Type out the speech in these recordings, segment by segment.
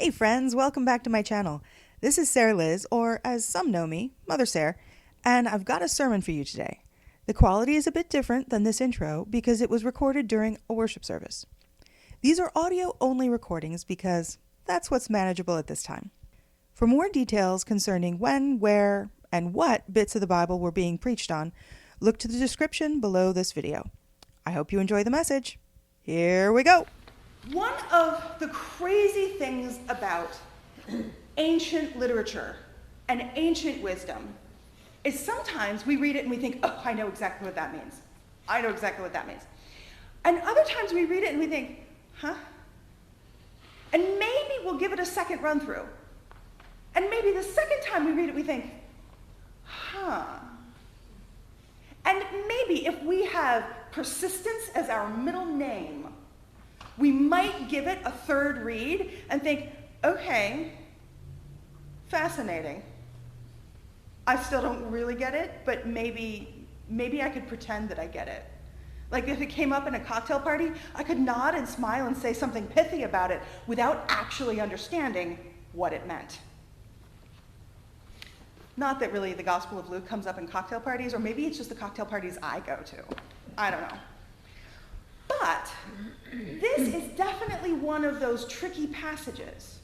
Hey friends, welcome back to my channel. This is Sare Liz, or as some know me, Mother Sare, and I've got a sermon for you today. The quality is a bit different than this intro because it was recorded during a worship service. These are audio-only recordings because that's what's manageable at this time. For more details concerning when, where, and what bits of the Bible were being preached on, look to the description below this video. I hope you enjoy the message. Here we go. One of the crazy things about ancient literature and ancient wisdom is sometimes we read it and we think, oh, I know exactly what that means. I know exactly what that means. And other times we read it and we think, huh? And maybe we'll give it a second run through. And maybe the second time we read it, we think, huh? And maybe if we have persistence as our middle name, we might give it a third read and think, okay, fascinating. I still don't really get it, but maybe I could pretend that I get it. Like if it came up in a cocktail party, I could nod and smile and say something pithy about it without actually understanding what it meant. Not that really the Gospel of Luke comes up in cocktail parties, or maybe it's just the cocktail parties I go to. I don't know. But this is definitely one of those tricky passages.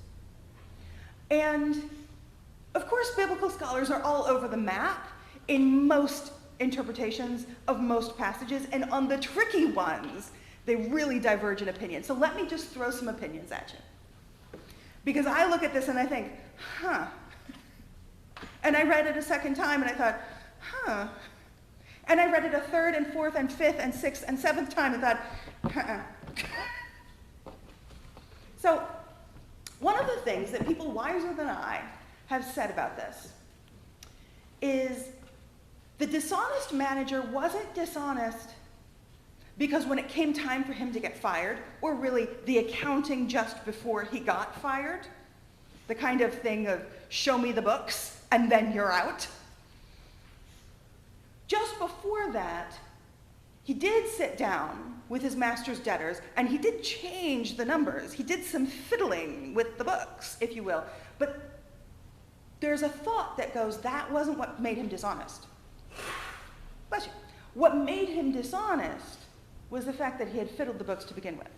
And of course, biblical scholars are all over the map in most interpretations of most passages, and on the tricky ones, they really diverge in opinion. So let me just throw some opinions at you. Because I look at this and I think, huh. And I read it a second time and I thought, huh. And I read it a third and fourth and fifth and sixth and seventh time and thought, So one of the things that people wiser than I have said about this is the dishonest manager wasn't dishonest because when it came time for him to get fired, or really the accounting just before he got fired, the kind of thing of show me the books and then you're out. Just before that, he did sit down with his master's debtors, and he did change the numbers. He did some fiddling with the books, if you will. But there's a thought that goes, that wasn't what made him dishonest. Bless you. What made him dishonest was the fact that he had fiddled the books to begin with.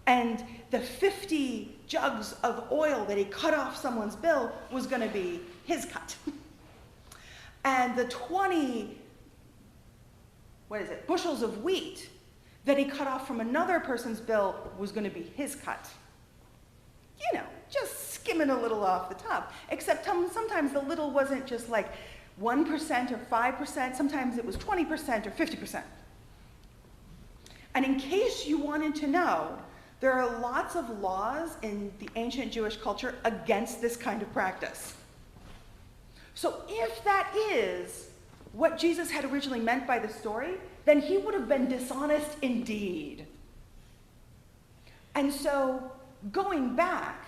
And the 50 jugs of oil that he cut off someone's bill was going to be his cut. And the 20, bushels of wheat that he cut off from another person's bill was going to be his cut. You know, just skimming a little off the top. Except sometimes the little wasn't just like 1% or 5%, sometimes it was 20% or 50%. And in case you wanted to know, there are lots of laws in the ancient Jewish culture against this kind of practice. So if that is what Jesus had originally meant by the story, then he would have been dishonest indeed. And so going back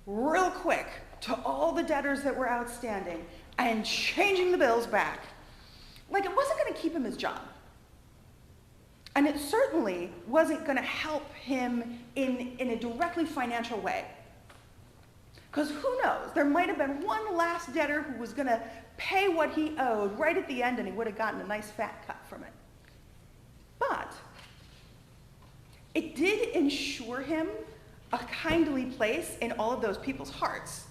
real quick to all the debtors that were outstanding and changing the bills back, like it wasn't going to keep him his job. And it certainly wasn't going to help him in a directly financial way. Because who knows, there might have been one last debtor who was going to pay what he owed right at the end, and he would have gotten a nice fat cut from it. But it did ensure him a kindly place in all of those people's hearts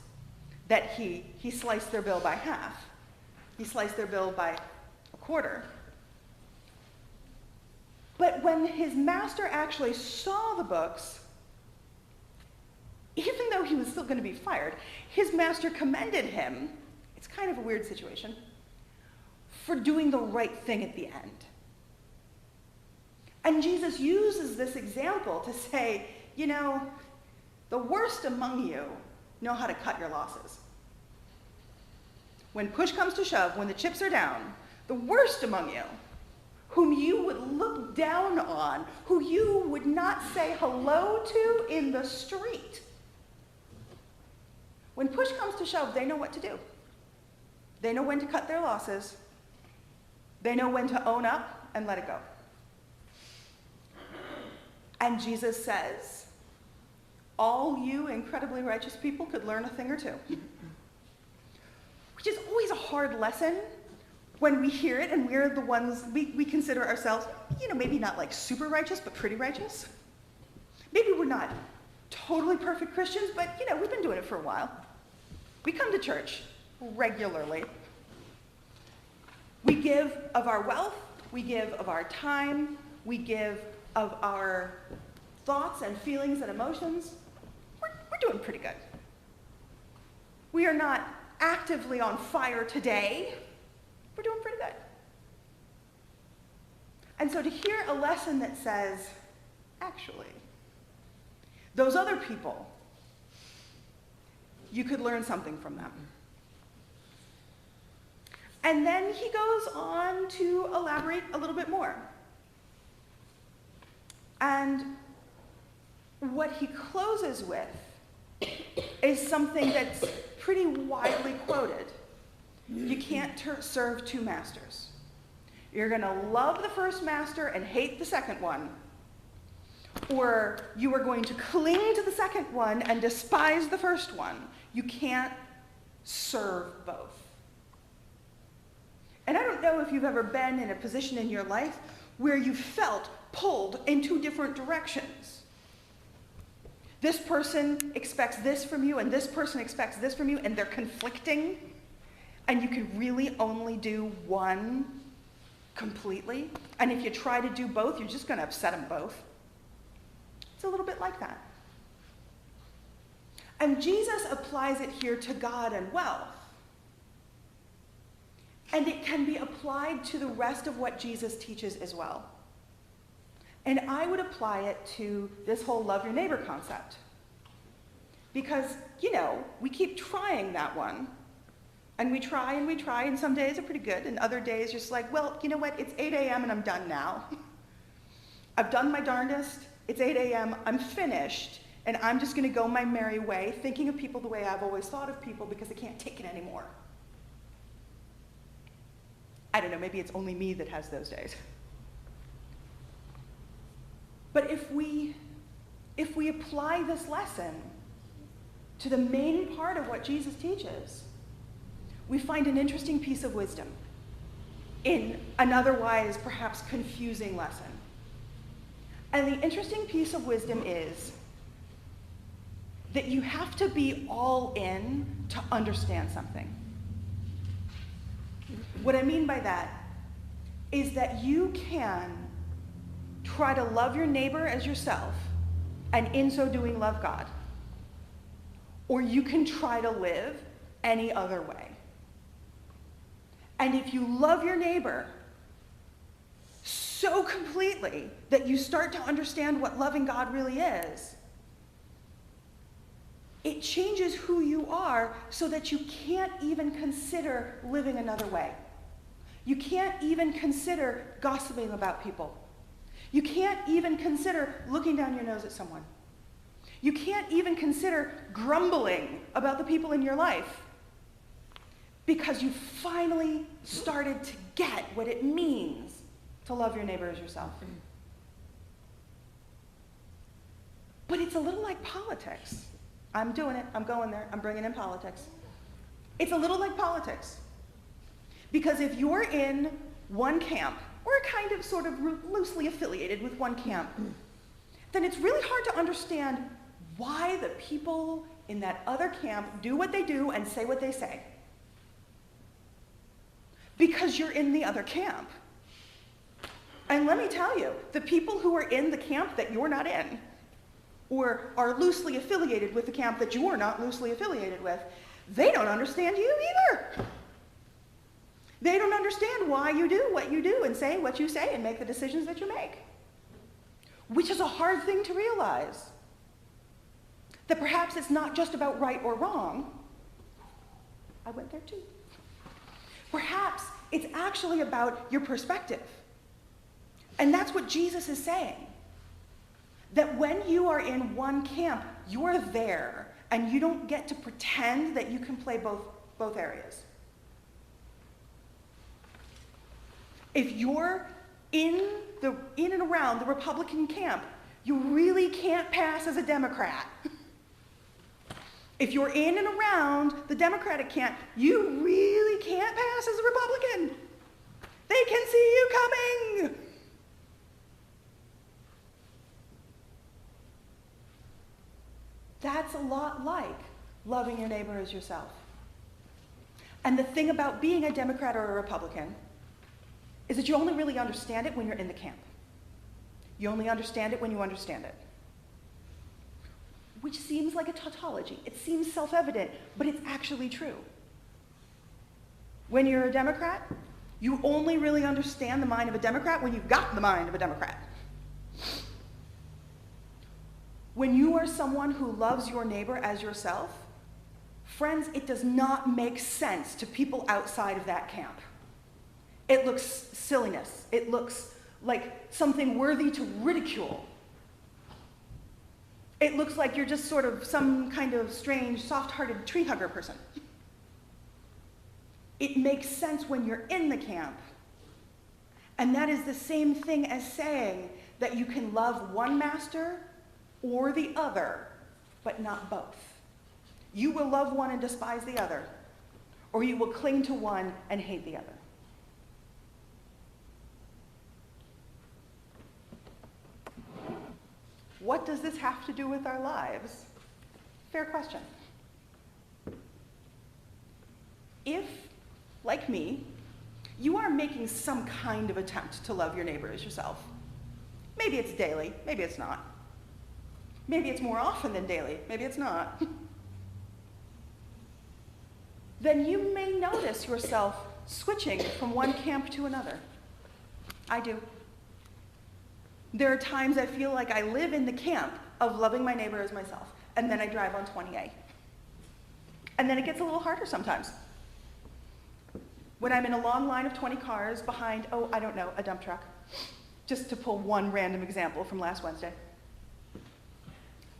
that he sliced their bill by half. He sliced their bill by a quarter. But when his master actually saw the books, even though he was still going to be fired, his master commended him, it's kind of a weird situation, for doing the right thing at the end. And Jesus uses this example to say, you know, the worst among you know how to cut your losses. When push comes to shove, when the chips are down, the worst among you, whom you would look down on, who you would not say hello to in the street, when push comes to shove, they know what to do. They know when to cut their losses. They know when to own up and let it go. And Jesus says, all you incredibly righteous people could learn a thing or two. Which is always a hard lesson when we hear it and we're the ones, we consider ourselves, maybe not like super righteous, but pretty righteous. Maybe we're not totally perfect Christians, but we've been doing it for a while. We come to church regularly. We give of our wealth, we give of our time, we give of our thoughts and feelings and emotions. We're doing pretty good. We are not actively on fire today. We're doing pretty good. And so to hear a lesson that says, actually, those other people, you could learn something from them. And then he goes on to elaborate a little bit more. And what he closes with is something that's pretty widely quoted. You can't serve two masters. You're going to love the first master and hate the second one. Or you are going to cling to the second one and despise the first one. You can't serve both. And I don't know if you've ever been in a position in your life where you felt pulled in two different directions. This person expects this from you, and this person expects this from you, and they're conflicting, and you can really only do one completely. And if you try to do both, you're just going to upset them both. It's a little bit like that. And Jesus applies it here to God and wealth. And it can be applied to the rest of what Jesus teaches as well. And I would apply it to this whole love your neighbor concept. Because, we keep trying that one. And we try, and some days are pretty good, and other days you're just like, well, you know what, it's 8 a.m. and I'm done now. I've done my darndest, it's 8 a.m., I'm finished, and I'm just going to go my merry way, thinking of people the way I've always thought of people because I can't take it anymore. I don't know, maybe it's only me that has those days. But if we apply this lesson to the main part of what Jesus teaches, we find an interesting piece of wisdom in an otherwise perhaps confusing lesson. And the interesting piece of wisdom is that you have to be all in to understand something. What I mean by that is that you can try to love your neighbor as yourself, and in so doing love God. Or you can try to live any other way. And if you love your neighbor so completely that you start to understand what loving God really is, it changes who you are so that you can't even consider living another way. You can't even consider gossiping about people. You can't even consider looking down your nose at someone. You can't even consider grumbling about the people in your life because you finally started to get what it means to love your neighbor as yourself. But it's a little like politics. I'm doing it. I'm going there. I'm bringing in politics. It's a little like politics. Because if you're in one camp, or kind of sort of loosely affiliated with one camp, then it's really hard to understand why the people in that other camp do what they do and say what they say. Because you're in the other camp. And let me tell you, the people who are in the camp that you're not in, or are loosely affiliated with the camp that you are not loosely affiliated with, they don't understand you either. They don't understand why you do what you do and say what you say and make the decisions that you make. Which is a hard thing to realize. That perhaps it's not just about right or wrong. I went there too. Perhaps it's actually about your perspective. And that's what Jesus is saying. That when you are in one camp, you're there, and you don't get to pretend that you can play both areas. If you're in and around the Republican camp, you really can't pass as a Democrat. If you're in and around the Democratic camp, you really can't pass as a Republican. They can see you coming. That's a lot like loving your neighbor as yourself. And the thing about being a Democrat or a Republican is that you only really understand it when you're in the camp. You only understand it when you understand it. Which seems like a tautology. It seems self-evident, but it's actually true. When you're a Democrat, you only really understand the mind of a Democrat when you've got the mind of a Democrat. When you are someone who loves your neighbor as yourself, friends, it does not make sense to people outside of that camp. It looks silliness. It looks like something worthy to ridicule. It looks like you're just sort of some kind of strange, soft-hearted tree hugger person. It makes sense when you're in the camp. And that is the same thing as saying that you can love one master or the other, but not both. You will love one and despise the other, or you will cling to one and hate the other. What does this have to do with our lives? Fair question. If, like me, you are making some kind of attempt to love your neighbor as yourself, maybe it's daily, maybe it's not. Maybe it's more often than daily, maybe it's not. Then you may notice yourself switching from one camp to another. I do. There are times I feel like I live in the camp of loving my neighbor as myself, and then I drive on 20A. And then it gets a little harder sometimes. When I'm in a long line of 20 cars behind, a dump truck, just to pull one random example from last Wednesday.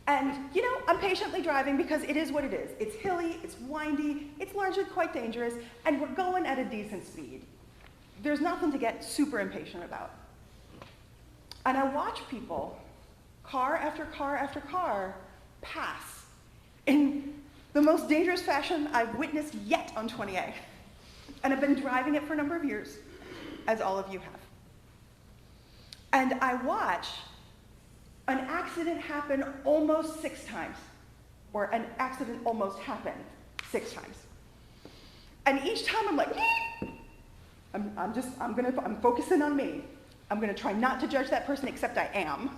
And, I'm patiently driving because it is what it is. It's hilly, it's windy, it's largely quite dangerous, and we're going at a decent speed. There's nothing to get super impatient about. And I watch people, car after car after car, pass in the most dangerous fashion I've witnessed yet on 20A. And I've been driving it for a number of years, as all of you have. And I watch an accident happen almost 6 times, or an accident almost happen 6 times. And each time I'm like, I'm focusing on me. I'm going to try not to judge that person, except I am.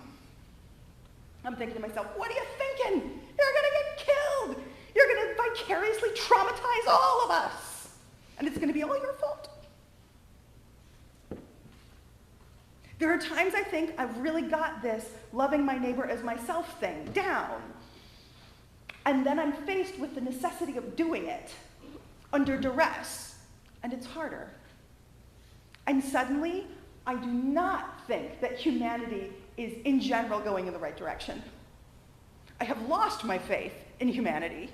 I'm thinking to myself, what are you thinking? You're going to get killed. You're going to vicariously traumatize all of us. And it's going to be all your fault. There are times I think I've really got this loving my neighbor as myself thing down. And then I'm faced with the necessity of doing it under duress, and it's harder. And suddenly, I do not think that humanity is, in general, going in the right direction. I have lost my faith in humanity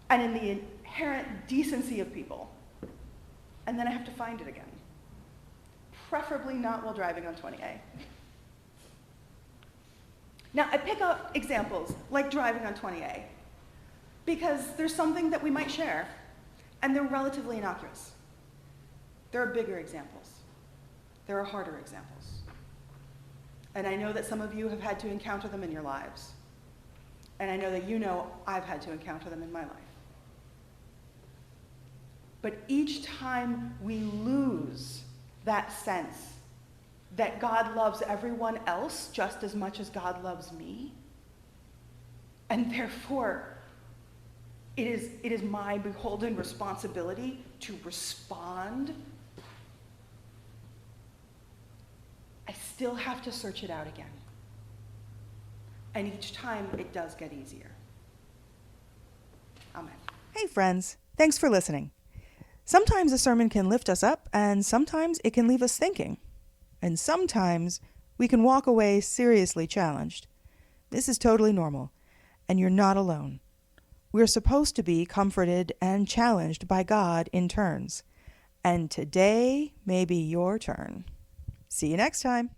and in the inherent decency of people. And then I have to find it again. Preferably not while driving on 20A. Now, I pick up examples like driving on 20A because there's something that we might share, and they're relatively innocuous. There are bigger examples. There are harder examples. And I know that some of you have had to encounter them in your lives. And I know that I've had to encounter them in my life. But each time we lose that sense that God loves everyone else just as much as God loves me, and therefore it is my beholden responsibility to respond, I still have to search it out again. And each time it does get easier. Amen. Hey friends, thanks for listening. Sometimes a sermon can lift us up, and sometimes it can leave us thinking. And sometimes we can walk away seriously challenged. This is totally normal, and you're not alone. We're supposed to be comforted and challenged by God in turns. And today may be your turn. See you next time.